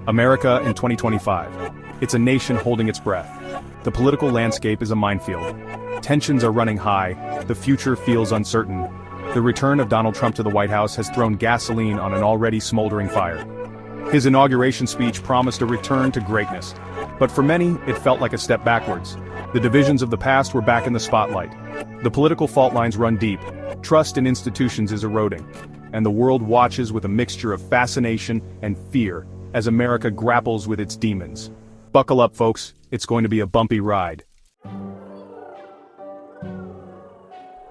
America in 2025. It's a nation holding its breath. The political landscape is a minefield. Tensions are running high, the future feels uncertain. The return of Donald Trump to the White House has thrown gasoline on an already smoldering fire. His inauguration speech promised a return to greatness. But for many, it felt like a step backwards. The divisions of the past were back in the spotlight. The political fault lines run deep. Trust in institutions is eroding. And the world watches with a mixture of fascination and fear as America grapples with its demons. Buckle up, folks, it's going to be a bumpy ride.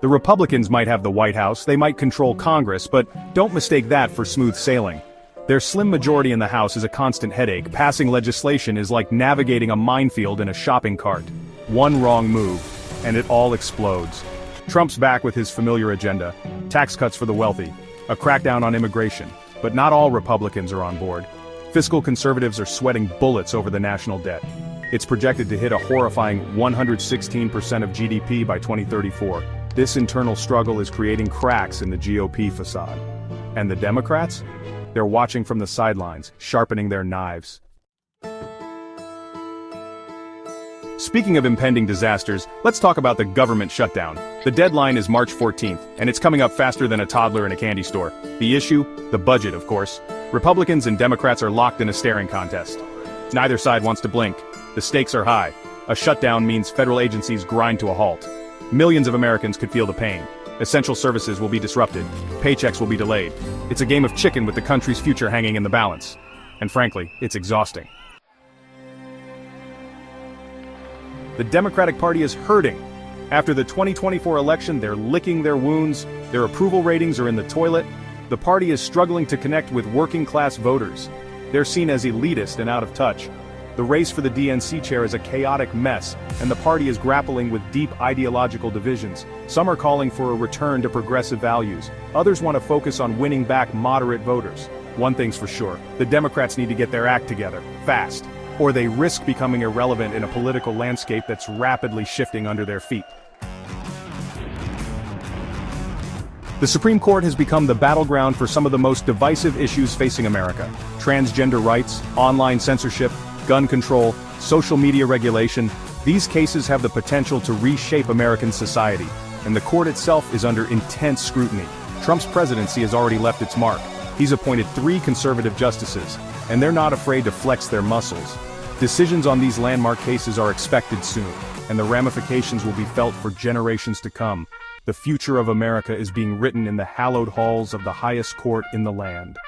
The Republicans might have the White House, they might control Congress, but don't mistake that for smooth sailing. Their slim majority in the House is a constant headache. Passing legislation is like navigating a minefield in a shopping cart. One wrong move, and it all explodes. Trump's back with his familiar agenda: tax cuts for the wealthy, a crackdown on immigration. But not all Republicans are on board. Fiscal conservatives are sweating bullets over the national debt. It's projected to hit a horrifying 116% of GDP by 2034. This internal struggle is creating cracks in the GOP facade. And the Democrats? They're watching from the sidelines, sharpening their knives. Speaking of impending disasters, let's talk about the government shutdown. The deadline is March 14th, and it's coming up faster than a toddler in a candy store. The issue? The budget, of course. Republicans and Democrats are locked in a staring contest. Neither side wants to blink. The stakes are high. A shutdown means federal agencies grind to a halt. Millions of Americans could feel the pain. Essential services will be disrupted. Paychecks will be delayed. It's a game of chicken with the country's future hanging in the balance. And frankly, it's exhausting. The Democratic Party is hurting. After the 2024 election, they're licking their wounds, their approval ratings are in the toilet. The party is struggling to connect with working-class voters. They're seen as elitist and out of touch. The race for the DNC chair is a chaotic mess, and the party is grappling with deep ideological divisions. Some are calling for a return to progressive values. Others want to focus on winning back moderate voters. One thing's for sure, the Democrats need to get their act together, fast, or they risk becoming irrelevant in a political landscape that's rapidly shifting under their feet. The Supreme Court has become the battleground for some of the most divisive issues facing America. Transgender rights, online censorship, gun control, social media regulation. These cases have the potential to reshape American society, and the court itself is under intense scrutiny. Trump's presidency has already left its mark. He's appointed 3 conservative justices, and they're not afraid to flex their muscles. Decisions on these landmark cases are expected soon, and the ramifications will be felt for generations to come. The future of America is being written in the hallowed halls of the highest court in the land.